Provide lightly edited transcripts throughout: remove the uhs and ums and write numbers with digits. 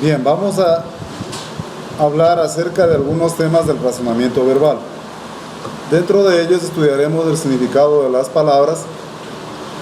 Bien, vamos a hablar acerca de algunos temas del razonamiento verbal. Dentro de ellos estudiaremos el significado de las palabras,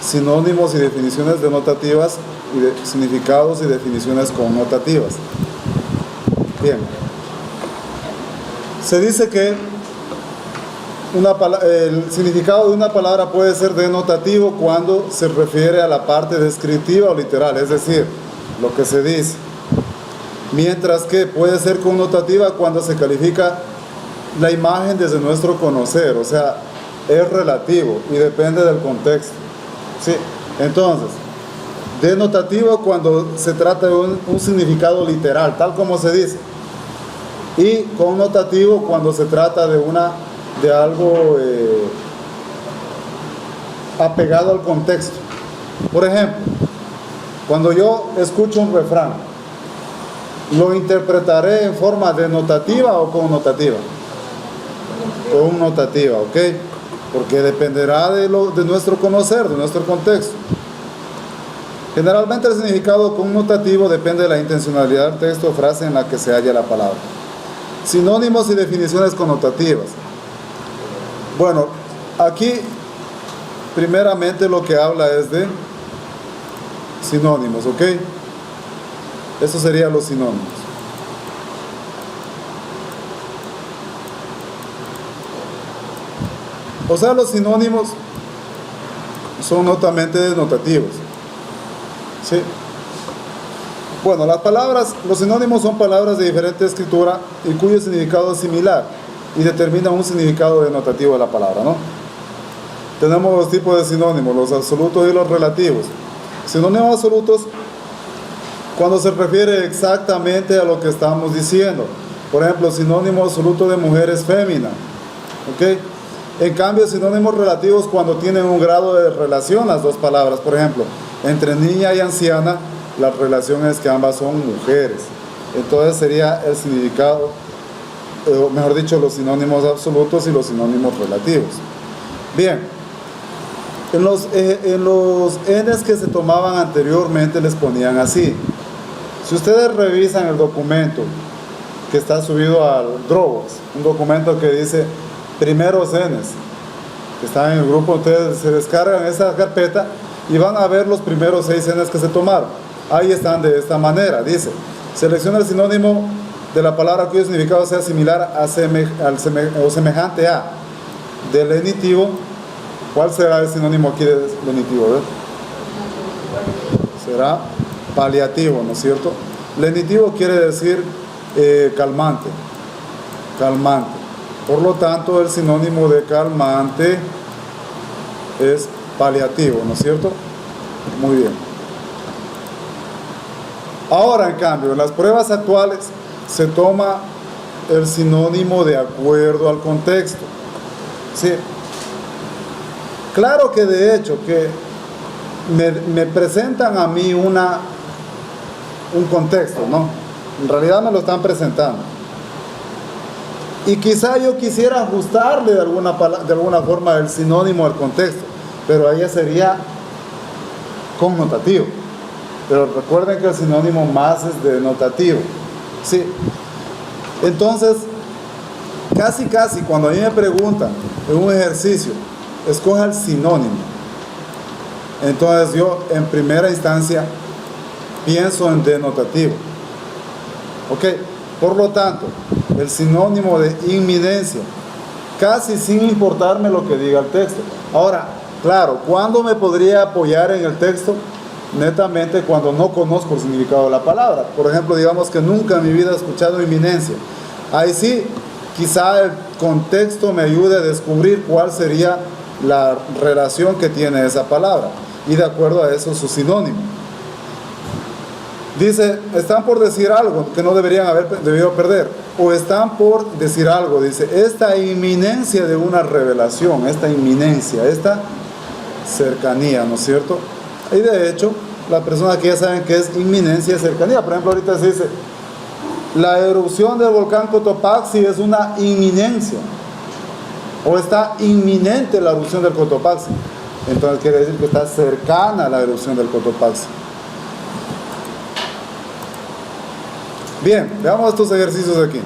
sinónimos y definiciones denotativas, y significados y definiciones connotativas. Bien, se dice que el significado de una palabra puede ser denotativo cuando se refiere a la parte descriptiva o literal, es decir, lo que se dice, mientras que puede ser connotativa cuando se califica la imagen desde nuestro conocer, o sea, es relativo y depende del contexto. ¿Sí? Entonces, denotativo cuando se trata de un significado literal, tal como se dice, y connotativo cuando se trata de algo apegado al contexto. Por ejemplo, cuando yo escucho un refrán, ¿lo interpretaré en forma denotativa o connotativa? Connotativa, ¿ok? Porque dependerá de nuestro conocer, de nuestro contexto. Generalmente el significado connotativo depende de la intencionalidad del texto o frase en la que se halla la palabra. Sinónimos y definiciones connotativas. Bueno, aquí primeramente lo que habla es de sinónimos, ¿ok? Eso serían los sinónimos. O sea, los sinónimos son notamente denotativos. ¿Sí? Bueno, las palabras, los sinónimos son palabras de diferente escritura y cuyo significado es similar y determina un significado denotativo de la palabra, ¿no? Tenemos dos tipos de sinónimos, los absolutos y los relativos. Sinónimos absolutos cuando se refiere exactamente a lo que estamos diciendo. Por ejemplo, sinónimo absoluto de mujer es fémina, ¿ok? En cambio, sinónimos relativos cuando tienen un grado de relación las dos palabras. Por ejemplo, entre niña y anciana, la relación es que ambas son mujeres. Entonces sería el significado, mejor dicho, los sinónimos absolutos y los sinónimos relativos. Bien, en los N's que se tomaban anteriormente les ponían así. Si ustedes revisan el documento que está subido al Dropbox, un documento que dice primeros N's, que están en el grupo, ustedes se descargan esa carpeta y van a ver los primeros 6 N's que se tomaron. Ahí están de esta manera, dice, selecciona el sinónimo de la palabra cuyo significado sea similar o semejante a. De lenitivo, ¿cuál será el sinónimo aquí de lenitivo? ¿Ves? Será paliativo, ¿no es cierto? Lenitivo quiere decir calmante, calmante. Por lo tanto, el sinónimo de calmante es paliativo, ¿no es cierto? Muy bien. Ahora, en cambio, en las pruebas actuales se toma el sinónimo de acuerdo al contexto. Sí. Claro que de hecho que me presentan a mí un contexto, ¿no? En realidad me lo están presentando. Y quizá yo quisiera ajustarle de alguna forma el sinónimo al contexto, pero ahí ya sería connotativo. Pero recuerden que el sinónimo más es denotativo. Sí. Entonces, casi cuando a mí me preguntan en un ejercicio, escoja el sinónimo. Entonces yo en primera instancia pienso en denotativo. ¿Ok? Por lo tanto, el sinónimo de inminencia, casi sin importarme lo que diga el texto. Ahora, claro, ¿cuándo me podría apoyar en el texto? Netamente cuando no conozco el significado de la palabra. Por ejemplo, digamos que nunca en mi vida he escuchado inminencia. Ahí sí, quizá el contexto me ayude a descubrir cuál sería la relación que tiene esa palabra. Y de acuerdo a eso, su sinónimo. Dice, están por decir algo que no deberían haber debido perder. O están por decir algo, dice, esta inminencia de una revelación, esta inminencia, esta cercanía, ¿no es cierto? Y de hecho, las personas que ya saben que es inminencia y cercanía. Por ejemplo, ahorita se dice, la erupción del volcán Cotopaxi es una inminencia. O está inminente la erupción del Cotopaxi. Entonces quiere decir que está cercana a la erupción del Cotopaxi. Bien, veamos estos ejercicios aquí.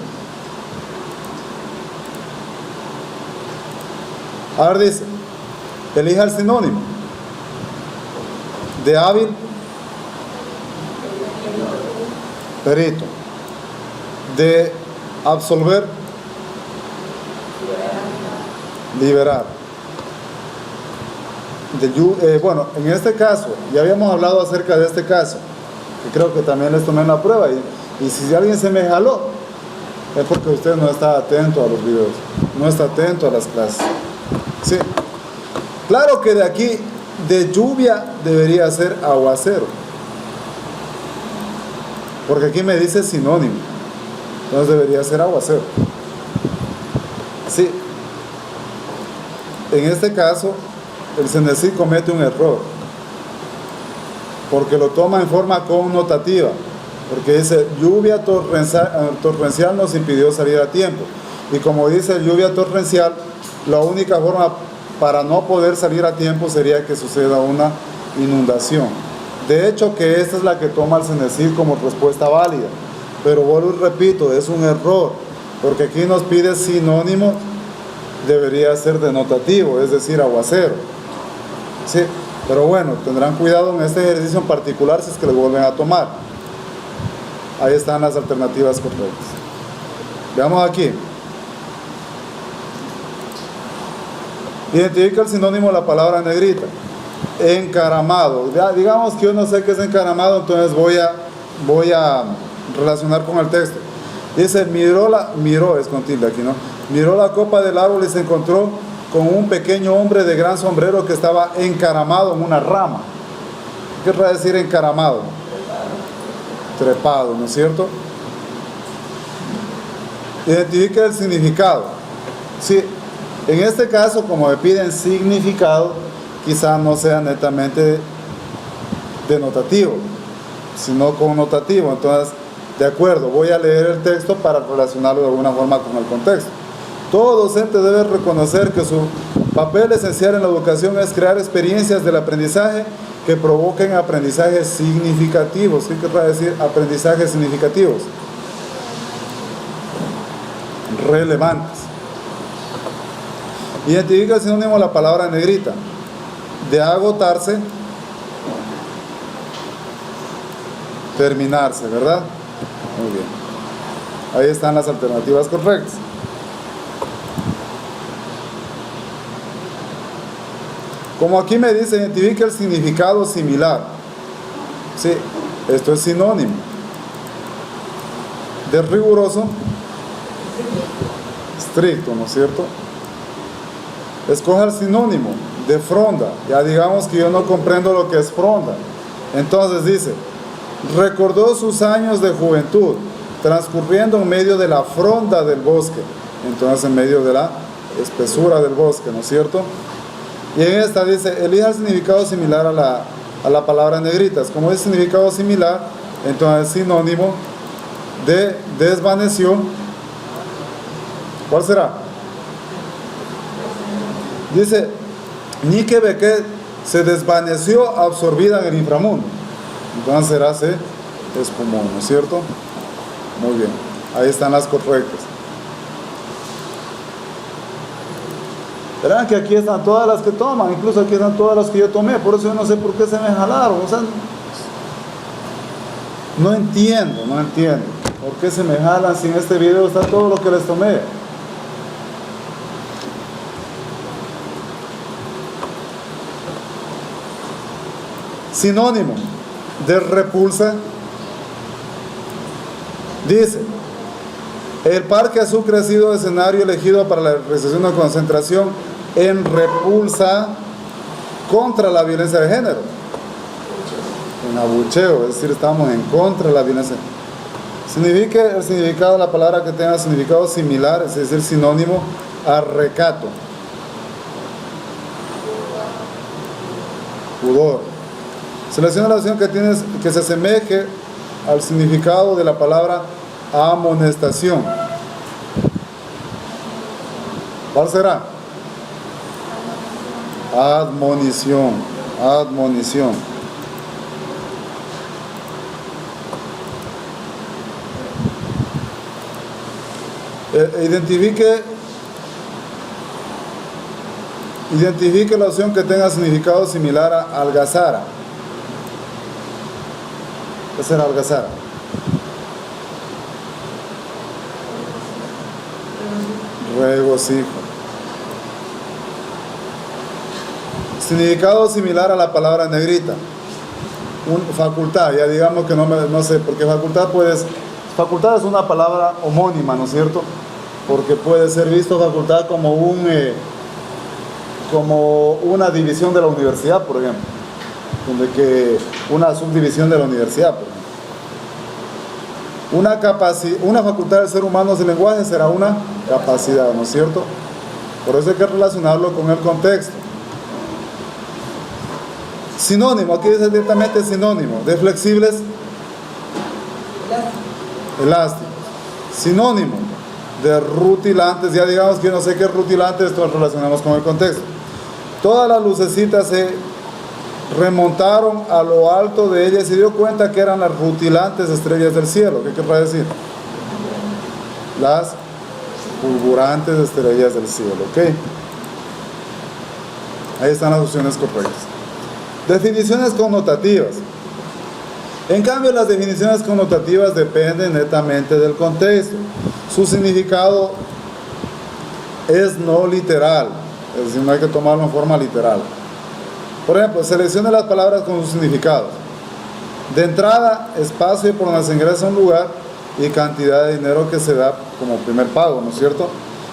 A ver, dice, elija el sinónimo. De hábil, perito. De absolver, liberar. Bueno, en este caso, ya habíamos hablado acerca de este caso, que creo que también les tomé una prueba, y si alguien se me jaló, es porque usted no está atento a los videos, no está atento a las clases. Sí, claro que de aquí, de lluvia, debería ser aguacero, porque aquí me dice sinónimo, entonces debería ser aguacero. Sí, en este caso, el CNESID comete un error, porque lo toma en forma connotativa, porque dice, lluvia torrencial nos impidió salir a tiempo, y como dice lluvia torrencial, la única forma para no poder salir a tiempo sería que suceda una inundación. De hecho, que esta es la que toma el CNESID como respuesta válida, pero vuelvo y repito, es un error, porque aquí nos pide sinónimo, debería ser denotativo, es decir, aguacero. Sí, pero bueno, tendrán cuidado en este ejercicio en particular si es que lo vuelven a tomar. Ahí están las alternativas correctas. Veamos aquí. Identifica el sinónimo de la palabra negrita. Encaramado. Ya, digamos que yo no sé qué es encaramado, entonces voy a relacionar con el texto. Dice, miró, es con tilde aquí, ¿no? Miró la copa del árbol y se encontró con un pequeño hombre de gran sombrero que estaba encaramado en una rama. ¿Qué querrá decir encaramado? Trepado, ¿no es cierto? Identifica el significado. Sí, en este caso, como me piden significado, quizá no sea netamente denotativo, sino connotativo. Entonces, de acuerdo, voy a leer el texto para relacionarlo de alguna forma con el contexto. Todo docente debe reconocer que su papel esencial en la educación es crear experiencias del aprendizaje que provoquen aprendizajes significativos. ¿Qué querrá decir aprendizajes significativos? Relevantes. Identifica el sinónimo de la palabra negrita. De agotarse, terminarse, ¿verdad? Muy bien. Ahí están las alternativas correctas. Como aquí me dice, identifica el significado similar. Sí, esto es sinónimo. De riguroso, estricto, ¿no es cierto? Escoja el sinónimo de fronda. Ya digamos que yo no comprendo lo que es fronda. Entonces dice, recordó sus años de juventud, transcurriendo en medio de la fronda del bosque. Entonces en medio de la espesura del bosque, ¿no es cierto? Y en esta dice, elija el significado similar a la palabra negritas. Como es significado similar, entonces sinónimo de desvaneció. ¿Cuál será? Dice, Nike Beque se desvaneció absorbida en el inframundo. Entonces será se espumó, ¿no es cierto? Muy bien, ahí están las correctas. Verán que aquí están todas las que toman, incluso aquí están todas las que yo tomé, por eso yo no sé por qué se me jalaron, o sea, no entiendo por qué se me jalan si en este video está todo lo que les tomé. Sinónimo de repulsa, dice, el Parque Sucre ha sido escenario elegido para la realización de concentración en repulsa contra la violencia de género, en abucheo, es decir, estamos en contra de la violencia. Signifique el significado de la palabra que tenga significado similar, es decir, sinónimo a recato, pudor. Selecciona la opción que se asemeje al significado de la palabra amonestación. ¿Cuál será? Admonición, admonición. Identifique la opción que tenga significado similar a algazara. ¿Qué será algazara? Regocijo. Significado similar a la palabra negrita. Facultad, ya digamos que no sé, porque facultad es una palabra homónima, ¿no es cierto? Porque puede ser visto facultad como una división de la universidad, por ejemplo, una subdivisión de la universidad, por ejemplo. Una facultad del ser humano del lenguaje será una capacidad, ¿no es cierto? Por eso hay que relacionarlo con el contexto. Sinónimo, aquí dice directamente sinónimo, de flexibles, elásticos. Sinónimo, de rutilantes, ya digamos que no sé qué es rutilante, esto lo relacionamos con el contexto. Todas las lucecitas se remontaron a lo alto de ella y se dio cuenta que eran las rutilantes estrellas del cielo. ¿Qué querrá decir? Las fulgurantes estrellas del cielo, ¿ok? Ahí están las opciones correctas. Definiciones connotativas. En cambio, las definiciones connotativas dependen netamente del contexto. Su significado es no literal, es decir, no hay que tomarlo en forma literal. Por ejemplo, seleccione las palabras con sus significados. De entrada, espacio por donde se ingresa a un lugar y cantidad de dinero que se da como primer pago, ¿no es cierto?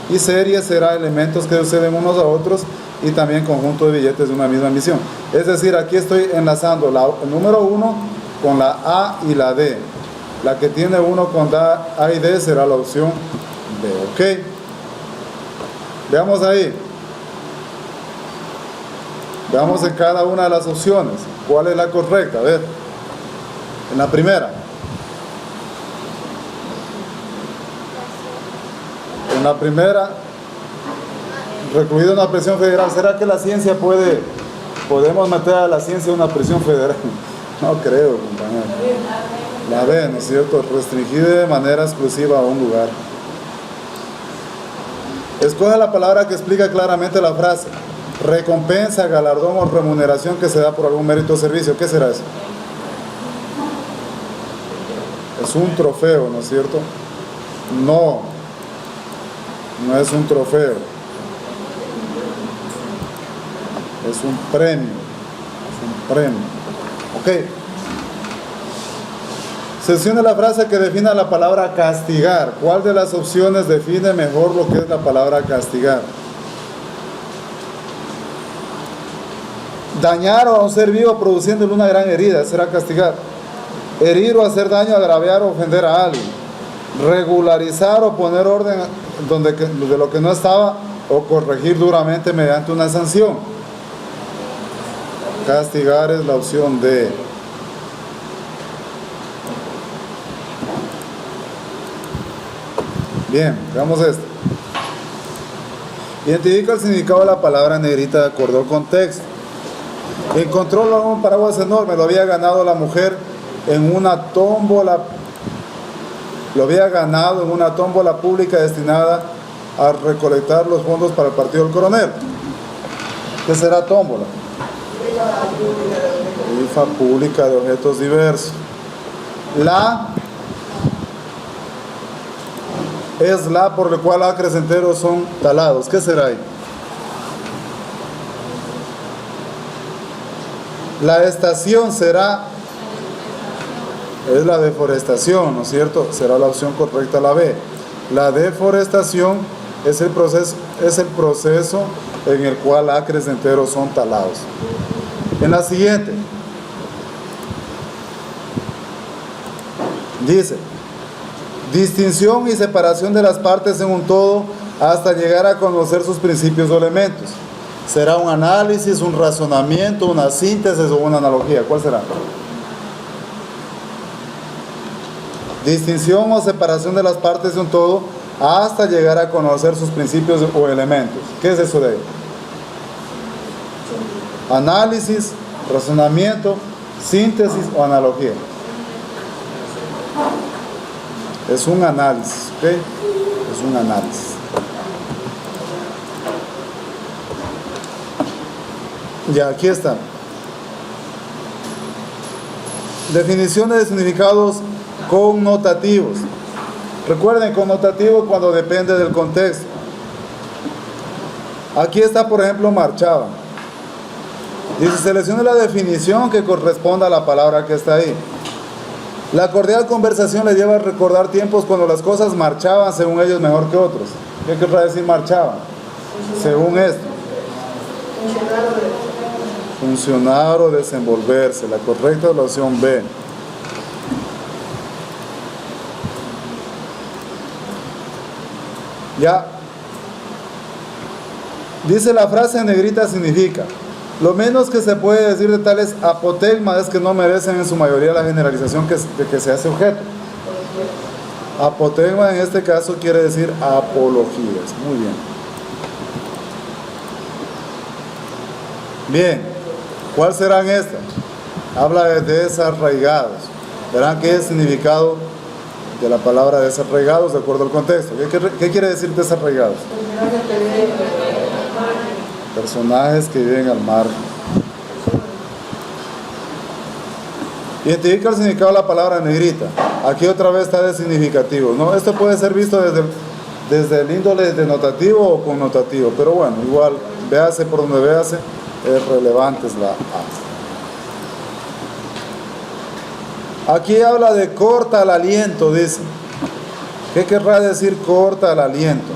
Y serie será elementos que suceden unos a otros y también conjunto de billetes de una misma emisión. Es decir, aquí estoy enlazando el número 1 con la A y la D. La que tiene 1 con A y D será la opción B, ¿ok? Veamos ahí. Veamos en cada una de las opciones. ¿Cuál es la correcta? A ver. En la primera. En la primera, recluido en una prisión federal. ¿Será que la ciencia podemos meter a la ciencia en una prisión federal? No creo, compañero. La B, ¿no es cierto? Restringida de manera exclusiva a un lugar. Escoge la palabra que explica claramente la frase. Recompensa, galardón o remuneración que se da por algún mérito o servicio. ¿Qué será eso? Es un trofeo, ¿no es cierto? No es un trofeo. Es un premio. Es un premio. Ok. Seleccione la frase que defina la palabra castigar. ¿Cuál de las opciones define mejor lo que es la palabra castigar? Dañar a un ser vivo produciéndole una gran herida, será castigar. Herir o hacer daño, agraviar o ofender a alguien. Regularizar o poner orden de lo que no estaba o corregir duramente mediante una sanción. Castigar es la opción D. Bien, veamos esto. Identifica el significado de la palabra negrita de acuerdo al contexto. Encontró un paraguas enorme, lo había ganado la mujer en una tómbola. Lo había ganado en una tómbola pública destinada a recolectar los fondos para el partido del coronel. ¿Qué será tómbola? Rifa pública de objetos diversos. La es la por la cual acres enteros son talados. ¿Qué será ahí? La estación es la deforestación, ¿no es cierto? Será la opción correcta, la B. La deforestación es el proceso en el cual acres enteros son talados. En la siguiente dice: distinción y separación de las partes en un todo hasta llegar a conocer sus principios o elementos. ¿Será un análisis, un razonamiento, una síntesis o una analogía? ¿Cuál será? Distinción o separación de las partes de un todo hasta llegar a conocer sus principios o elementos. ¿Qué es eso de ahí? Análisis, razonamiento, síntesis o analogía. Es un análisis, ¿ok? Es un análisis. Ya, aquí está. Definiciones de significados connotativos. Recuerden, connotativo cuando depende del contexto. Aquí está, por ejemplo, marchaban. Dice, seleccione la definición que corresponda a la palabra que está ahí. La cordial conversación le lleva a recordar tiempos cuando las cosas marchaban según ellos mejor que otros. ¿Qué querrá decir marchaban? Según esto. Funcionar o desenvolverse. La correcta es la opción B. Ya. Dice la frase en negrita significa: lo menos que se puede decir de tales apotegmas es que no merecen en su mayoría la generalización de que se hace objeto. Apotegma en este caso quiere decir apologías. Muy bien. Bien, ¿cuáles serán estas? Habla de desarraigados. Verán qué es el significado de la palabra desarraigados de acuerdo al contexto. ¿Qué quiere decir desarraigados? Personajes que viven al margen. Identifica el significado de la palabra negrita. Aquí otra vez está de significativo, ¿no? Esto puede ser visto desde el índole denotativo o connotativo, pero bueno, igual, véase por donde véase, es relevante es la A. Aquí habla de corta el aliento, dice. ¿Qué querrá decir corta el aliento?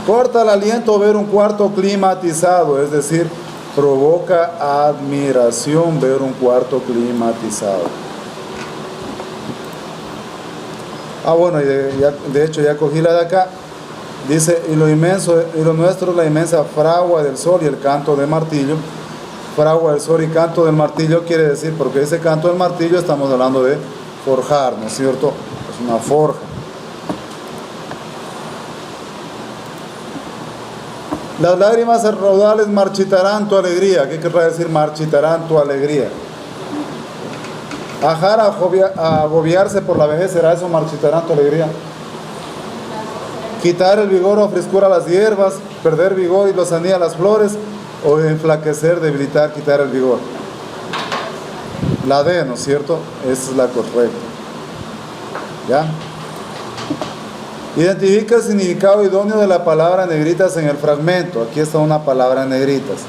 Corta el aliento ver un cuarto climatizado, es decir, provoca admiración ver un cuarto climatizado. Bueno, y de hecho ya cogí la de acá. Dice, y lo inmenso, y lo nuestro es la inmensa fragua del sol y el canto de martillo. Fragua del sol y canto del martillo quiere decir, porque ese canto del martillo estamos hablando de forjar, ¿no es cierto? Es una forja. Las lágrimas raudales marchitarán tu alegría. ¿Qué querrá decir marchitarán tu alegría? Ajar, agobiarse por la vejez, ¿será eso marchitarán tu alegría? Quitar el vigor o frescura a las hierbas, perder vigor y lozanía a las flores, o enflaquecer, debilitar, quitar el vigor. La D, ¿no es cierto? Esa es la correcta. ¿Ya? Identifica el significado idóneo de la palabra negritas en el fragmento. Aquí está una palabra en negritas.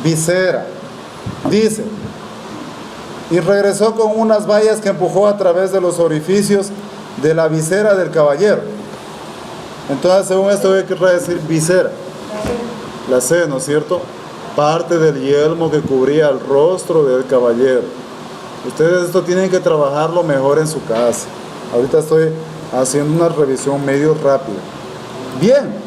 Visera. Dice, y regresó con unas vallas que empujó a través de los orificios de la visera del caballero. Entonces, según esto, ¿qué querrá decir visera? La C, ¿no es cierto? Parte del yelmo que cubría el rostro del caballero. Ustedes esto tienen que trabajarlo mejor en su casa. Ahorita estoy haciendo una revisión medio rápida. Bien.